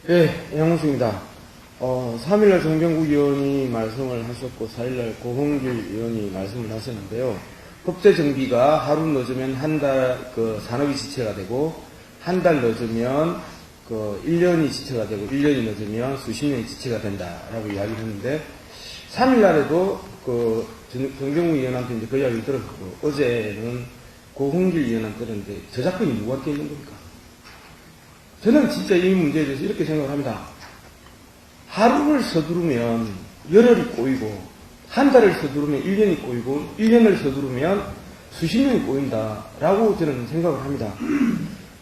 네, 양홍수입니다. 3일날 정병국 의원이 말씀을 하셨고 4일날 고홍길 의원이 말씀을 하셨는데요. 법제 정비가 하루 늦으면 한 달 산업이 지체가 되고 한 달 늦으면 1년이 지체가 되고 1년이 늦으면 수십 년이 지체가 된다라고 이야기를 했는데 3일날에도 정병국 의원한테 이제 그 이야기를 들었고 어제는 고홍길 의원한테 들었는데 저작권이 누구한테 있는 겁니까? 저는 진짜 이 문제에 대해서 이렇게 생각을 합니다. 하루를 서두르면 열흘이 꼬이고 한 달을 서두르면 1년이 꼬이고 1년을 서두르면 수십 년이 꼬인다라고 저는 생각을 합니다.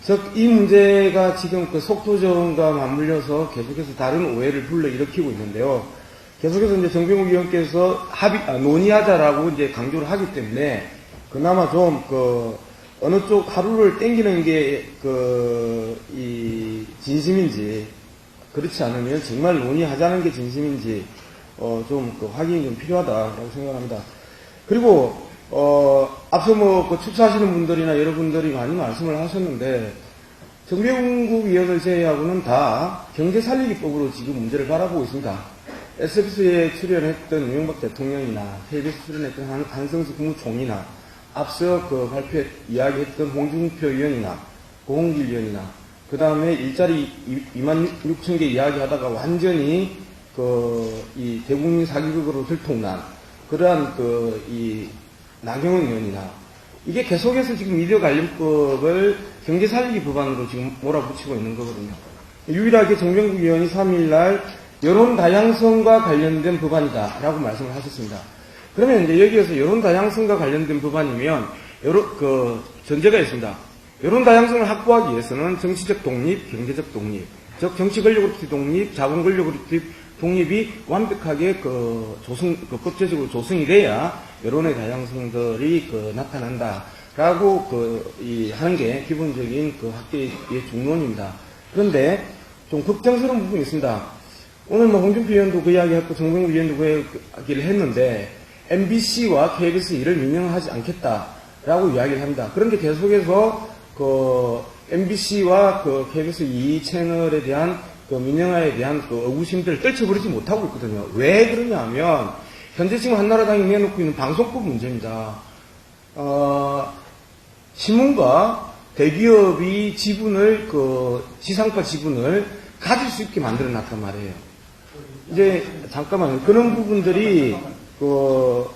즉 이 문제가 지금 속도전과 맞물려서 계속해서 다른 오해를 불러일으키고 있는데요. 계속해서 이제 정병국 의원께서 논의하자라고 이제 강조를 하기 때문에 그나마 좀 어느 쪽 하루를 땡기는 게 이 진심인지 그렇지 않으면 정말 논의하자는 게 진심인지 좀 확인이 좀 필요하다라고 생각합니다. 그리고 앞서 축사하시는 분들이나 여러분들이 많이 말씀을 하셨는데 정병국 의원을 제외하고는 다 경제살리기법으로 지금 문제를 바라보고 있습니다. SBS에 출연했던 이명박 대통령이나 KBS 출연했던 한성수 국무총리나 앞서 이야기했던 홍준표 의원이나 고홍길 의원이나 그 다음에 일자리 26,000개 이야기하다가 완전히 이 대국민 사기극으로 들통난 그러한 이 나경원 의원이나 이게 계속해서 지금 미디어 관련법을 경제살리기 법안으로 지금 몰아붙이고 있는 거거든요. 유일하게 정병국 의원이 3일날 여론 다양성과 관련된 법안이다라고 말씀을 하셨습니다. 그러면 이제 여기에서 여론 다양성과 관련된 법안이면 전제가 있습니다. 여론 다양성을 확보하기 위해서는 정치적 독립, 경제적 독립, 즉 정치 권력으로부터 독립, 자본 권력으로부터 독립이 완벽하게 법제적으로 조성이 돼야 여론의 다양성들이 나타난다라고 하는 게 기본적인 학계의 중론입니다. 그런데 좀 걱정스러운 부분이 있습니다. 오늘 홍준표 의원도 그 이야기했고 정병국 의원도 그 이야기를 했는데 MBC와 KBS 이를 민영하지 않겠다라고 이야기를 합니다. 그런데 계속해서 MBC와 KBS 2채널에 대한 민영화에 대한 의구심들을 떨쳐버리지 못하고 있거든요. 왜 그러냐 하면 현재 지금 한나라당이 내놓고 있는 방송법 문제입니다. 신문과 대기업이 지분을 지상파 지분을 가질 수 있게 만들어 놨단 말이에요. 이제 잠깐만요. 그런 부분들이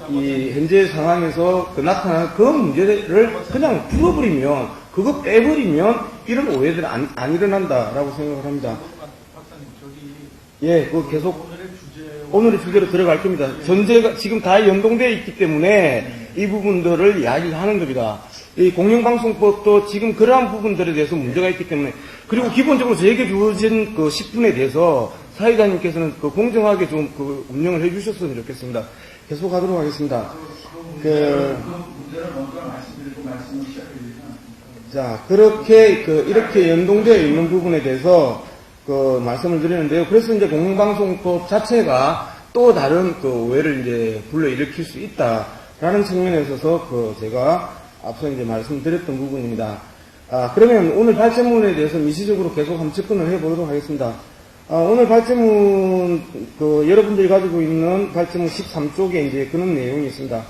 이 현재 상황에서 나타나는 그 문제를 그냥 풀어버리면, 그거 빼버리면 이런 오해들이 안 일어난다라고 생각을 합니다. 예, 계속 오늘의 주제로 들어갈 겁니다. 전제가 지금 다 연동되어 있기 때문에 이 부분들을 이야기하는 겁니다. 이 공영방송법도 지금 그러한 부분들에 대해서 문제가 있기 때문에, 그리고 기본적으로 저에게 주어진 10분에 대해서 사회자님께서는 공정하게 좀 운영을 해주셨으면 좋겠습니다. 계속하도록 하겠습니다. 자, 이렇게 연동되어 있는 부분에 대해서 말씀을 드리는데요. 그래서 이제 공영방송법 자체가 또 다른 오해를 이제 불러일으킬 수 있다라는 측면에 있어서 제가 앞서 이제 말씀드렸던 부분입니다. 그러면 오늘 발제문에 대해서 미시적으로 계속 한번 접근을 해보도록 하겠습니다. 오늘 발제문, 여러분들이 가지고 있는 발제문 13쪽에 이제 그런 내용이 있습니다.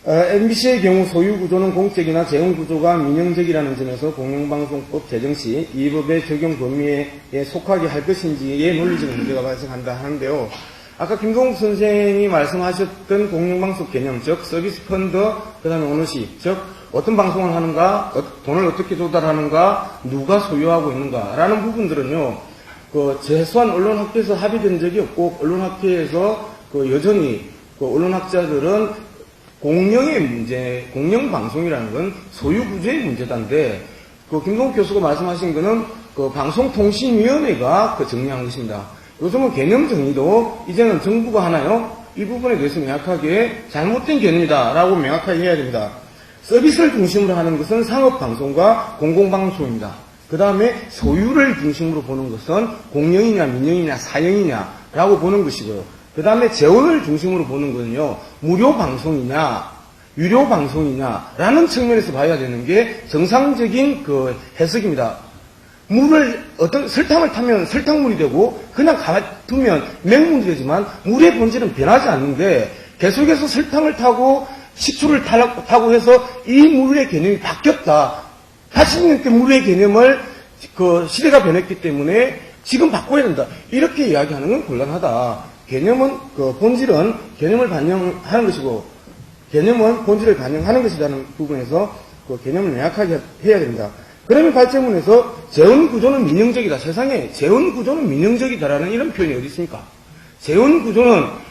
MBC의 경우 소유 구조는 공적이나 재원 구조가 민영적이라는 점에서 공영방송법 제정 시 이 법의 적용 범위에 속하게 할 것인지의 논리적 문제가 발생한다 하는데요. 아까 김동욱 선생이 말씀하셨던 공영방송 개념, 즉 서비스 펀드, 그 다음에 오너십, 즉 어떤 방송을 하는가, 돈을 어떻게 조달하는가, 누가 소유하고 있는가라는 부분들은요. 최소한 언론학회에서 합의된 적이 없고, 언론학회에서 여전히 언론학자들은 공영의 문제, 공영방송이라는 건 소유구조의 문제단데, 김동욱 교수가 말씀하신 거는 방송통신위원회가 정리한 것입니다. 요즘은 개념 정리도 이제는 정부가 하나요? 이 부분에 대해서 명확하게 잘못된 개념이다라고 명확하게 해야 됩니다. 서비스를 중심으로 하는 것은 상업방송과 공공방송입니다. 그 다음에 소유를 중심으로 보는 것은 공영이냐 민영이냐 사영이냐라고 보는 것이고요. 그 다음에 재원을 중심으로 보는 것은요, 무료 방송이냐 유료 방송이냐라는 측면에서 봐야 되는 게 정상적인 해석입니다. 물을 어떤 설탕을 타면 설탕물이 되고 그냥 가두면 맹물이 되지만 물의 본질은 변하지 않는데 계속해서 설탕을 타고 식초를 타고 해서 이 물의 개념이 바뀌었다. 80년 대 물의 개념을 그 시대가 변했기 때문에 지금 바꿔야 된다. 이렇게 이야기하는 건 곤란하다. 개념은 그 본질은 개념을 반영하는 것이고 개념은 본질을 반영하는 것이라는 부분에서 그 개념을 명확하게 해야 됩니다. 그러면 발제문에서 재원구조는 민영적이다. 세상에 재원구조는 민영적이다라는 이런 표현이 어디 있습니까? 재원구조는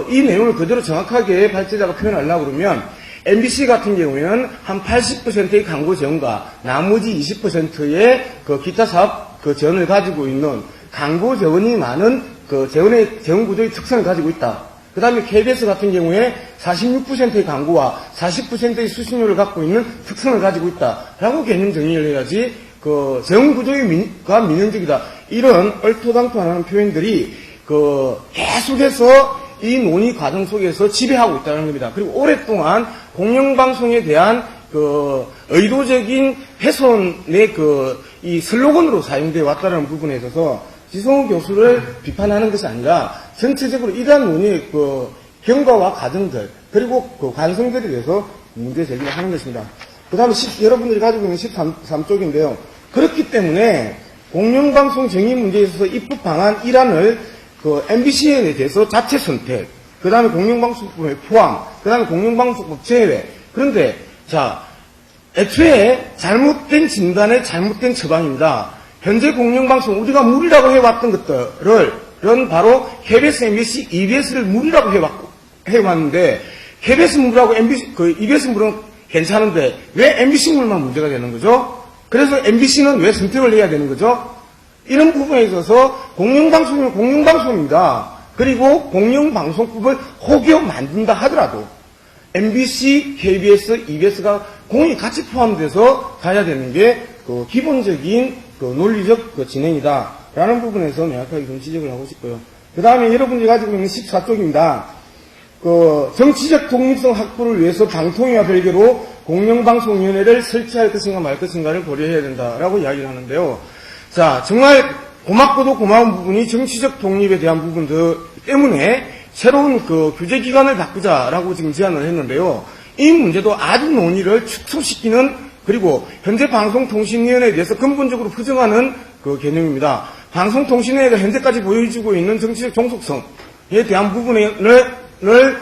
이 내용을 그대로 정확하게 발제자가 표현하려고 그러면 MBC 같은 경우에는 한 80%의 광고 재원과 나머지 20%의 그 기타 사업 그 재원을 가지고 있는 광고 재원이 많은 그 재원구조의 특성을 가지고 있다. 그 다음에 KBS 같은 경우에 46%의 광고와 40%의 수신료를 갖고 있는 특성을 가지고 있다라고 개념 정의를 해야지 그 재원구조가 민영적이다. 이런 얼토당토하는 표현들이 그 계속해서 이 논의 과정 속에서 지배하고 있다는 겁니다. 그리고 오랫동안 공영방송에 대한 그 의도적인 훼손의 이 슬로건으로 사용되어 왔다는 부분에 있어서 지성우 교수를 비판하는 것이 아니라 전체적으로 이러한 논의의 그 경과와 과정들 그리고 그 관성들에 대해서 문제 제기를 하는 것입니다. 그 다음에 여러분들이 가지고 있는 13쪽인데요. 그렇기 때문에 공영방송 정의 문제에 있어서 입법 방안 1안을 그 MBC에 대해서 자체 선택, 그 다음에 공영방송법에 포함, 그 다음에 공영방송법 제외. 그런데 자 애초에 잘못된 진단의 잘못된 처방입니다. 현재 공영방송 우리가 무리라고 해왔던 것들을 바로 KBS, MBC, EBS를 무리라고 해왔는데 KBS 물하고 EBS 물은 괜찮은데 왜 MBC 물만 문제가 되는 거죠? 그래서 MBC는 왜 선택을 해야 되는 거죠? 이런 부분에 있어서 공영방송은 공영방송입니다. 그리고 공영방송법을 혹여 만든다 하더라도 MBC, KBS, EBS가 공이 같이 포함돼서 가야 되는 게 그 기본적인 그 논리적 그 진행이다라는 부분에서 명확하게 좀 지적을 하고 싶고요. 그 다음에 여러분들이 가지고 있는 14쪽입니다. 그 정치적 독립성 확보를 위해서 방통위와 별개로 공영방송위원회를 설치할 것인가 말 것인가를 고려해야 된다라고 이야기를 하는데요. 자, 정말 고맙고도 고마운 부분이 정치적 독립에 대한 부분들 때문에 새로운 그 규제기관을 바꾸자라고 지금 제안을 했는데요. 이 문제도 아주 논의를 축소시키는 그리고 현재 방송통신위원회에 대해서 근본적으로 부정하는 그 개념입니다. 방송통신위원회가 현재까지 보여주고 있는 정치적 종속성에 대한 부분을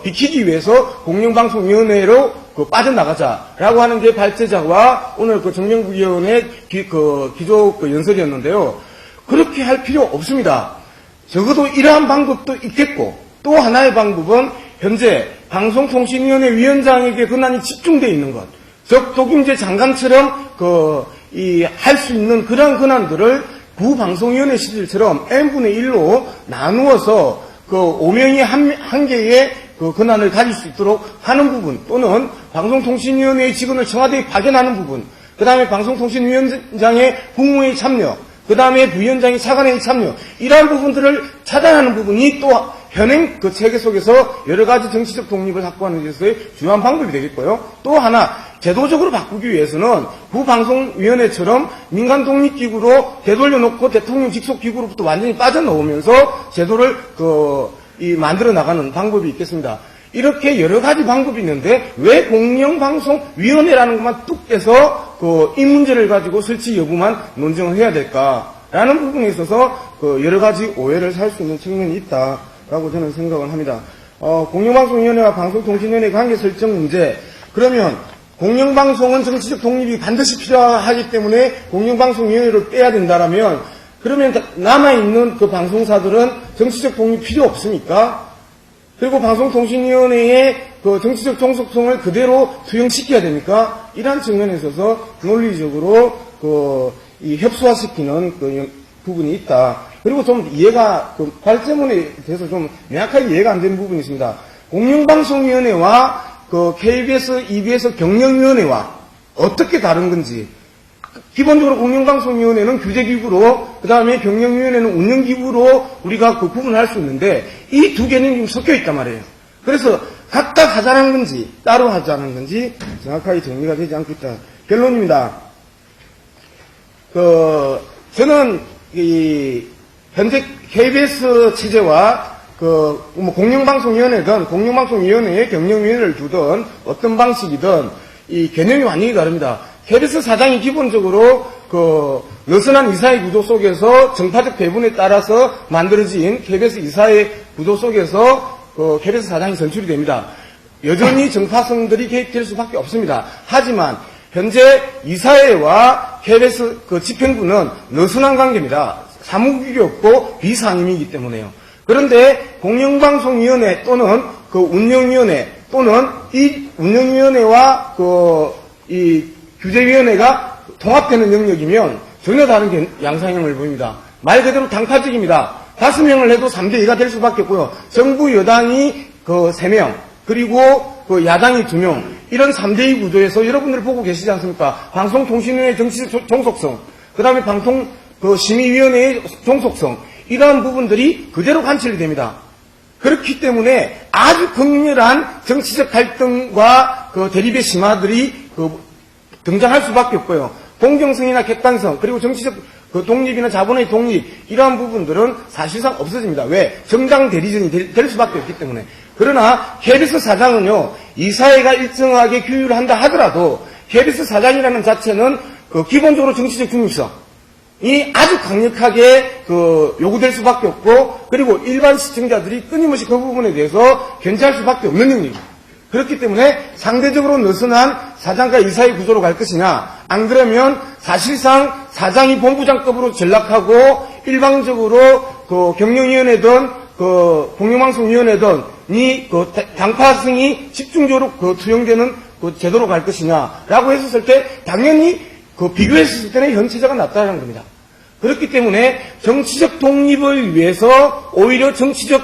비키기 위해서 공영방송위원회로 빠져나가자라고 하는 게 발제자와 오늘 정명국위원회 기조 연설이었는데요. 그렇게 할 필요 없습니다. 적어도 이러한 방법도 있겠고 또 하나의 방법은 현재 방송통신위원회 위원장에게 권한이 집중되어 있는 것. 즉 독임제 장관처럼 할 수 있는 그런 권한들을 구방송위원회 시절처럼 n분의 1로 나누어서 5명이 한 개의 권한을 가질 수 있도록 하는 부분 또는 방송통신위원회의 직원을 청와대에 파견하는 부분 그 다음에 방송통신위원장의 국무회의 참여 그 다음에 부위원장의 차관회의 참여 이러한 부분들을 차단하는 부분이 또 현행 그 체계 속에서 여러 가지 정치적 독립을 확보하는 데 있어서의 중요한 방법이 되겠고요. 또 하나 제도적으로 바꾸기 위해서는 구방송위원회처럼 민간 독립기구로 되돌려놓고 대통령 직속기구로부터 완전히 빠져나오면서 제도를 만들어 나가는 방법이 있겠습니다. 이렇게 여러 가지 방법이 있는데 왜 공영방송위원회라는 것만 뚝 떼서 이 문제를 가지고 설치 여부만 논쟁을 해야 될까라는 부분에 있어서 여러 가지 오해를 살 수 있는 측면이 있다라고 저는 생각을 합니다. 공영방송위원회와 방송통신위원회 관계 설정 문제 그러면 공영방송은 정치적 독립이 반드시 필요하기 때문에 공영방송위원회를 빼야 된다라면 그러면 남아있는 그 방송사들은 정치적 독립 필요 없습니까? 그리고 방송통신위원회의 그 정치적 종속성을 그대로 투영시켜야 됩니까? 이러한 측면에 있어서 논리적으로 협소화시키는 부분이 있다. 그리고 좀 이해가, 발제문에 대해서 좀 명확하게 이해가 안 되는 부분이 있습니다. 공영방송위원회와 KBS, EBS 경영위원회와 어떻게 다른 건지. 기본적으로 공영방송위원회는 규제기구로, 그 다음에 경영위원회는 운영기구로 우리가 구분할 수 있는데, 이 두 개념이 지금 섞여 있단 말이에요. 그래서 각각 하자는 건지, 따로 하자는 건지, 정확하게 정리가 되지 않고 있다. 결론입니다. 저는 현재 KBS 체제와 공영방송위원회든 공영방송위원회에 경영위원회를 두든 어떤 방식이든 이 개념이 완전히 다릅니다. KBS 사장이 기본적으로 느슨한 이사회 구조 속에서 정파적 배분에 따라서 만들어진 KBS 이사회 구조 속에서 KBS 사장이 선출이 됩니다. 여전히 정파성들이 개입될 수밖에 없습니다. 하지만 현재 이사회와 KBS 집행부는 느슨한 관계입니다. 사무국이 없고 비상임이기 때문에요. 그런데 공영방송위원회 또는 운영위원회 또는 이 운영위원회와 이 규제위원회가 통합되는 영역이면 전혀 다른 양상형을 보입니다. 말 그대로 당파적입니다. 5명을 해도 3대2가 될 수밖에 없고요. 정부 여당이 3명, 그리고 야당이 2명, 이런 3대2 구조에서 여러분들 보고 계시지 않습니까? 방송통신위원회 정치적 종속성, 그 다음에 심의위원회의 종속성, 이러한 부분들이 그대로 관철이 됩니다. 그렇기 때문에 아주 극렬한 정치적 갈등과 대립의 심화들이 등장할 수밖에 없고요. 공정성이나 객관성, 그리고 정치적 독립이나 자본의 독립, 이러한 부분들은 사실상 없어집니다. 왜? 정당 대리전이 될 수밖에 없기 때문에. 그러나 KBS 사장은요, 이사회가 일정하게 규율을 한다 하더라도 KBS 사장이라는 자체는 기본적으로 정치적 중립성이 아주 강력하게 요구될 수밖에 없고, 그리고 일반 시청자들이 끊임없이 그 부분에 대해서 견제할 수밖에 없는 영역입니다. 그렇기 때문에 상대적으로 느슨한 사장과 이사회 구조로 갈 것이냐, 안 그러면 사실상 사장이 본부장급으로 전락하고 일방적으로 경영위원회든 공영방송위원회든 이 당파성이 집중적으로 투영되는 제도로 갈 것이냐라고 했었을 때 당연히 비교했을 때는 현체자가 낫다는 겁니다. 그렇기 때문에 정치적 독립을 위해서 오히려 정치적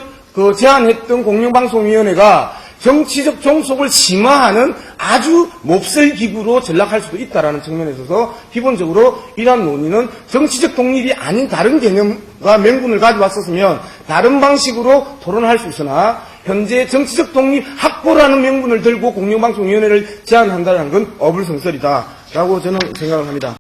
제안했던 공영방송위원회가 정치적 종속을 심화하는 아주 몹쓸 기구로 전락할 수도 있다는 측면에 있어서 기본적으로 이러한 논의는 정치적 독립이 아닌 다른 개념과 명분을 가져왔었으면 다른 방식으로 토론할 수 있으나 현재 정치적 독립 확보라는 명분을 들고 공영방송위원회를 제안한다는 건 어불성설이다라고 저는 생각을 합니다.